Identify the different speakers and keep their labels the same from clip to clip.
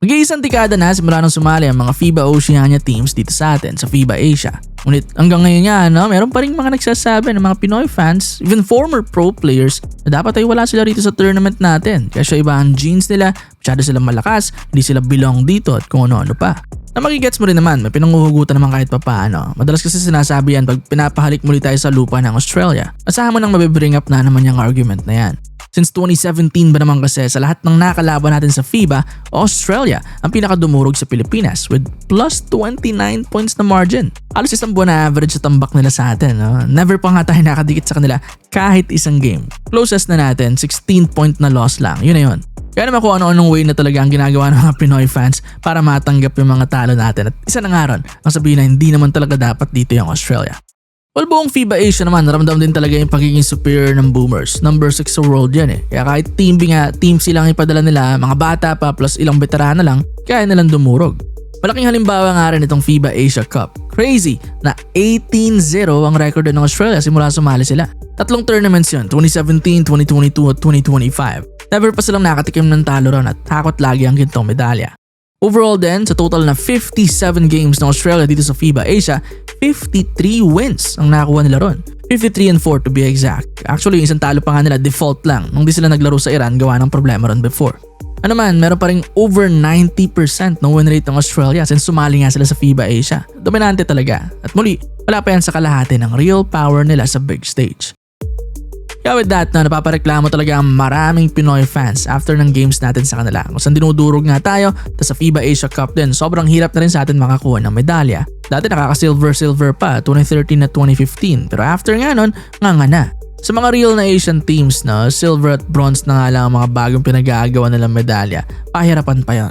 Speaker 1: Mag-iisang dekada na simula nang sumali ang mga FIBA Oceania teams dito sa atin sa FIBA Asia. Ngunit hanggang ngayon nga, meron pa rin mga nagsasabi ng mga Pinoy fans, even former pro players, na dapat ay wala sila rito sa tournament natin. Kasi iba ang genes nila, masyado silang malakas, hindi sila belong dito at kung ano-ano pa. Na magigets mo rin naman, may pinanguhugutan naman kahit papaano. Madalas kasi sinasabi yan pag pinapahalik muli tayo sa lupa ng Australia. Asahan mo nang mabibring up na naman yung argument na yan. Since 2017 ba naman kasi sa lahat ng nakalaban natin sa FIBA, Australia ang pinakadumurog sa Pilipinas with plus 29 points na margin. Halos isang buwan na average sa tambak nila sa atin. Never pa nga tayo nakadikit sa kanila kahit isang game. Closest na natin, 16 point na loss lang. Yun na yun. Kaya naman kung ano-anong way na talaga ang ginagawa ng mga Pinoy fans para matanggap yung mga talo natin. At isa na nga ron, ang sabihin na hindi naman talaga dapat dito yung Australia. Well, buong FIBA Asia naman, naramdam din talaga yung pagiging superior ng Boomers. Number 6 sa world yan eh. Kaya kahit team B nga, team C lang ipadala nila, mga bata pa plus ilang veterana lang, kaya nilang dumurog. Malaking halimbawa nga rin itong FIBA Asia Cup. Crazy na 18-0 ang record ng Australia simula sumali sila. Tatlong tournaments yun, 2017, 2022 at 2025. Never pa silang nakatikim ng talo ron at hakot lagi ang gintong medalya. Overall din, sa total na 57 games ng Australia dito sa FIBA Asia, 53 wins ang nakakuha nila ron. 53-4 to be exact. Actually, yung isang talo pa nga nila default lang nung di sila naglaro sa Iran gawa ng problema ron before. Ano man, meron pa rin over 90% ng win rate ng Australia since sumali nga sila sa FIBA Asia. Dominante talaga. At muli, wala pa yan sa kalahati ng real power nila sa big stage. Kaya with that, napapareklamo talaga ang maraming Pinoy fans after ng games natin sa kanila. Kung saan dinudurog nga tayo, tas sa FIBA Asia Cup din, sobrang hirap na rin sa atin makakuha ng medalya. Dati nakaka-silver pa, 2013 at 2015. Pero after nga nun, nga na. Sa mga real na Asian teams, silver at bronze na nga lang ang mga bagong pinag-aagawa nilang medalya. Pahirapan pa yan.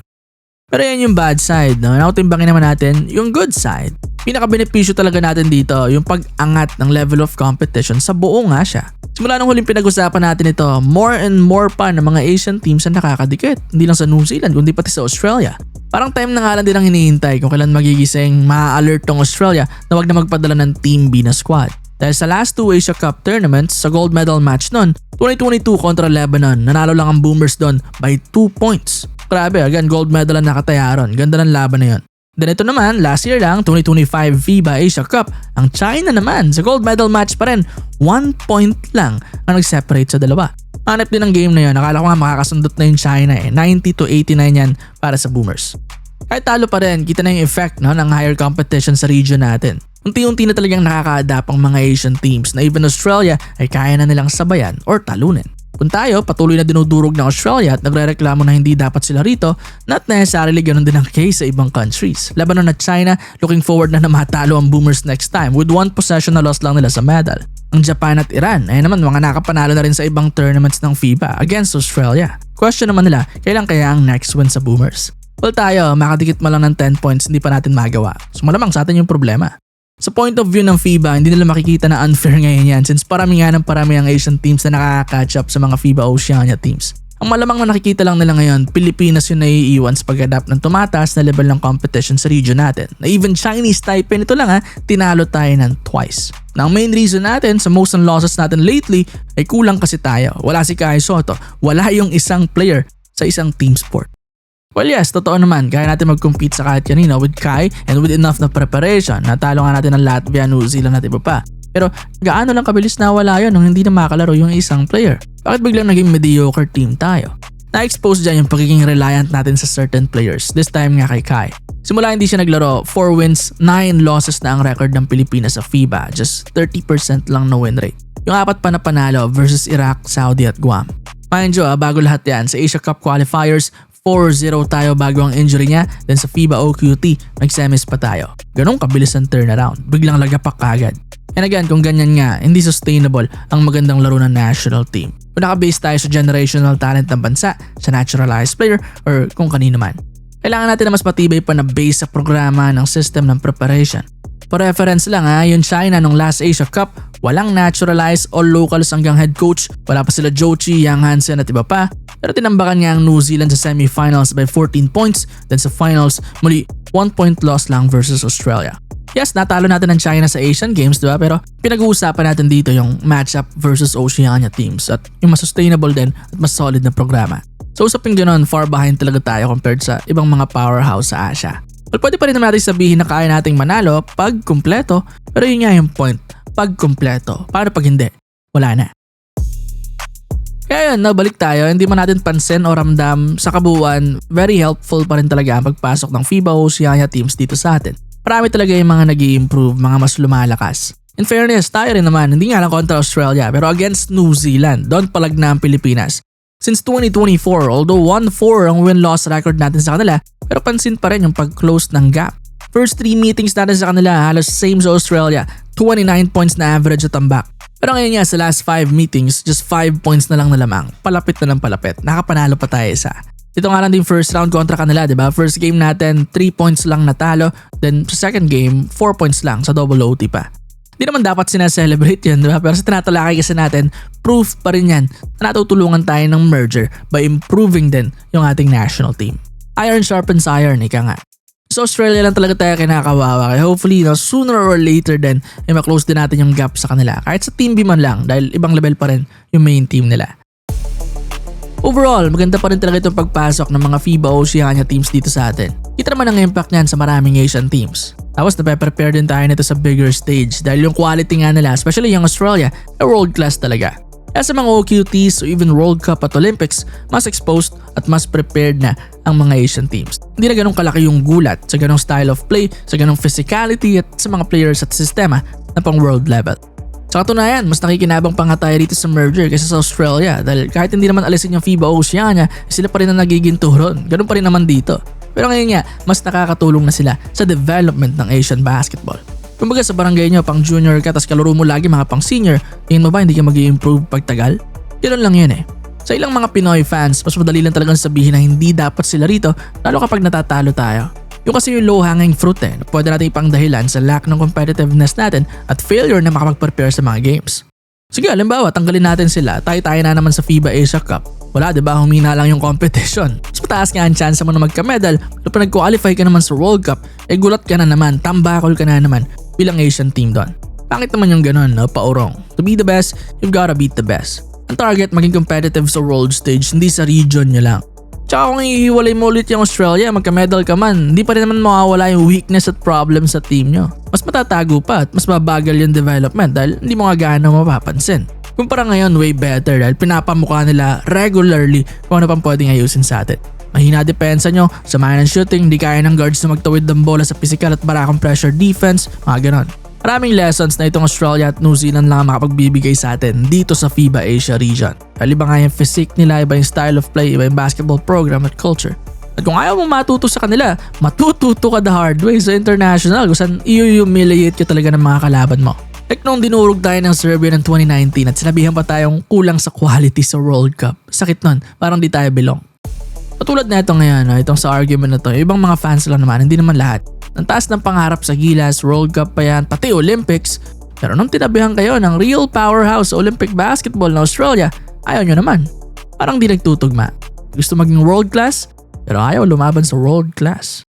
Speaker 1: Pero yan yung bad side, Nakutimbangin naman natin yung good side. Pinaka-benepisyo talaga natin dito, yung pag-angat ng level of competition sa buo nga siya. Simula nung huling pinag-usapan natin ito, more and more pa ng mga Asian teams ang nakakadikit. Hindi lang sa New Zealand, kundi pati sa Australia. Parang time na nga lang din ang hinihintay kung kailan magigising ma-alert tong Australia na wag na magpadala ng Team B na squad. Dahil sa last two Asia Cup tournaments, sa gold medal match nun, 2022 kontra Lebanon, nanalo lang ang Boomers doon by 2 points. Grabe, again, gold medal ang nakataya ron. Ganda ng laban na yun. Then ito naman, last year lang, 2025 FIBA Asia Cup, ang China naman, sa gold medal match pa rin, 1 point lang ang nag-separate sa dalawa. Hanap din ang game na yun, nakala ko nga makakasundot na yung China 90-89 yan para sa Boomers. Kahit talo pa rin, kita na yung effect ng higher competition sa region natin. Unti-unti na talagang nakaka-adapt ang mga Asian teams na even Australia ay kaya na nilang sabayan or talunin. Kung tayo, patuloy na dinudurog ng Australia at nagre-reklamo na hindi dapat sila rito, not necessarily ganun din ang case sa ibang countries. Lebanon at China, looking forward na matalo ang Boomers next time with 1 possession na loss lang nila sa medal. Ang Japan at Iran ay naman mga nakapanalo na rin sa ibang tournaments ng FIBA against Australia. Question naman nila, kailan kaya ang next win sa Boomers? Well tayo, makadikit mo lang ng 10 points hindi pa natin magawa. So malamang sa atin yung problema. Sa point of view ng FIBA, hindi nila makikita na unfair ngayon yan since parami nga ng parami ang Asian teams na nakaka-catch up sa mga FIBA Oceania teams. Ang malamang na nakikita lang nila ngayon, Pilipinas yung naiiwan sa pag-adapt ng tumataas na level ng competition sa region natin. Na even Chinese Taipei nito lang tinalo tayo ng twice. Na ang main reason natin sa most ng losses natin lately ay kulang kasi tayo. Wala si Kai Sotto, wala yung isang player sa isang team sport. Well yes, totoo naman, kaya natin mag-compete sa kahit kanina with Kai and with enough na preparation. Natalo nga natin ng Latvia, New Zealand at iba pa. Pero gaano lang kabilis nawala yun nung hindi na makalaro yung isang player? Bakit biglang naging mediocre team tayo? Na-expose dyan yung pagiging reliant natin sa certain players, this time nga kay Kai. Simula hindi siya naglaro, 4 wins, 9 losses na ang record ng Pilipinas sa FIBA, just 30% lang na win rate. Yung 4 pa na panalo versus Iraq, Saudi at Guam. Mind you, bago lahat yan, sa Asia Cup qualifiers, 4-0 tayo bago ang injury niya, then sa FIBA OQT, nag-semis pa tayo. Ganong kabilis ang turnaround, biglang lagapak kagad. And again, kung ganyan nga, hindi sustainable ang magandang laro ng national team. Kung naka-base tayo sa generational talent ng bansa, sa naturalized player, or kung kanino man. Kailangan natin na mas matibay pa na base sa programa ng system ng preparation. For reference lang yung China nung last Asia Cup, walang naturalized all locals hanggang head coach, wala pa sila Jochi, Yang Hansen at iba pa. Pero tinambakan niya ang New Zealand sa semifinals by 14 points, then sa finals, muli 1 point loss lang versus Australia. Yes, natalo natin ang China sa Asian Games, diba? Pero pinag-uusapan natin dito yung matchup versus Oceania teams at yung mas sustainable din at mas solid na programa. So usapin ganun, far behind talaga tayo compared sa ibang mga powerhouse sa Asia. Well, pwede pa rin naman natin sabihin na kaya nating manalo pag kumpleto, pero yun nga yung point, pag kumpleto. Paano pag hindi? Wala na. Kaya yun, balik tayo, hindi man natin pansin o ramdam sa kabuuan, very helpful pa rin talaga ang pagpasok ng FIBA Oceania teams dito sa atin. Marami talaga yung mga nag-i-improve, mga mas lumalakas. In fairness, tayo rin naman, hindi nga lang kontra Australia, pero against New Zealand, doon palagna ang Pilipinas. Since 2024, although 1-4 ang win-loss record natin sa kanila, pero pansin pa rin yung pag-close ng gap. First 3 meetings natin sa kanila, halos same sa Australia, 29 points na average at tambak. Pero ngayon nga sa last 5 meetings, just 5 points na lang na lamang. Palapit na lang palapit. Nakapanalo pa tayo isa. Ito nga lang din first round kontra kanila, diba? First game natin, 3 points lang natalo. Then sa second game, 4 points lang sa double OT pa. Hindi naman dapat sinaselebrate yun, diba? Pero sa tinatalakay kasi natin, proof pa rin yan na natutulungan tayo ng merger by improving din yung ating national team. Iron sharpens iron, ika nga. Sa Australia lang talaga tayo kinakawawa. Kaya hopefully, sooner or later din, ma-close din natin yung gap sa kanila. Kahit sa Team B man lang, dahil ibang level pa rin yung main team nila. Overall, maganda pa rin talaga itong pagpasok ng mga FIBA Oceania teams dito sa atin. Kita naman ang impact niyan sa maraming Asian teams. Tapos nape-prepare din tayo nito sa bigger stage dahil yung quality nga nila, especially yung Australia, ay world class talaga. Kaya sa mga OQTs o even World Cup at Olympics, mas exposed at mas prepared na ang mga Asian teams. Hindi na ganun kalaki yung gulat sa ganung style of play, sa ganung physicality at sa mga players at sistema na pang world level. Sa katunayan, mas nakikinabang pa nga tayo dito sa merger kaysa sa Australia dahil kahit hindi naman alisin yung FIBA Oceania, sila pa rin ang nagiging turon. Ganun pa rin naman dito. Pero ngayon nga, mas nakakatulong na sila sa development ng Asian basketball. Kumbaga sa barangay nyo, pang junior ka, tas kalaro mo lagi mga pang senior, tingin mo ba hindi ka mag-i-improve pagtagal? Ganoon lang yun eh. Sa ilang mga Pinoy fans, mas madali lang talagang sabihin na hindi dapat sila rito, lalo kapag natatalo tayo. Yung kasi yung low-hanging fruit na pwede natin ipang dahilan sa lack ng competitiveness natin at failure na makapag-prepare sa mga games. Sige, halimbawa, tanggalin natin sila, tayo-tayo na naman sa FIBA Asia Cup. Wala, diba? Humina lang yung competition. Mas mataas nga ang chance mo na magka-medal, pero pag nag-qualify ka naman sa World Cup, gulat ka na naman, tambakol ka na naman bilang Asian team doon. Pangit naman yung ganun, paurong. To be the best, you've gotta beat the best. Ang target, maging competitive sa world stage, hindi sa region nyo lang. Tsaka kung ihiwalay mo ulit yung Australia, magka-medal ka man, hindi pa rin naman mawawala yung weakness at problem sa team nyo. Mas matatago pa at mas mabagal yung development dahil hindi mo nga gaano mapapansin. Kumpara ngayon, way better dahil pinapamukha nila regularly kung ano pang pwedeng ayusin sa atin. Mahina depensa nyo, samahan ng shooting, di kaya ng guards na magtawid ng bola sa physical at barakang pressure defense, mga ganon. Maraming lessons na itong Australia at New Zealand lang makapagbibigay sa atin dito sa FIBA Asia region. Dahil iba nga yung physique nila, iba yung style of play, iba yung basketball program at culture. At kung ayaw mo matuto sa kanila, matututo ka the hard way sa international kung saan i-humiliate ka talaga ng mga kalaban mo. Like nung dinurog tayo ng Serbia ng 2019 at sinabihan pa tayong kulang sa quality sa World Cup. Sakit nun, parang di tayo belong. Patulad na ito ngayon, itong sa argument na to, ibang mga fans lang naman, hindi naman lahat. Ang taas ng pangarap sa Gilas, World Cup pa yan, pati Olympics. Pero nung tinabihan kayo ng real powerhouse Olympic basketball na Australia, ayaw nyo naman. Parang di nagtutugma. Gusto maging world class, pero ayaw lumaban sa world class.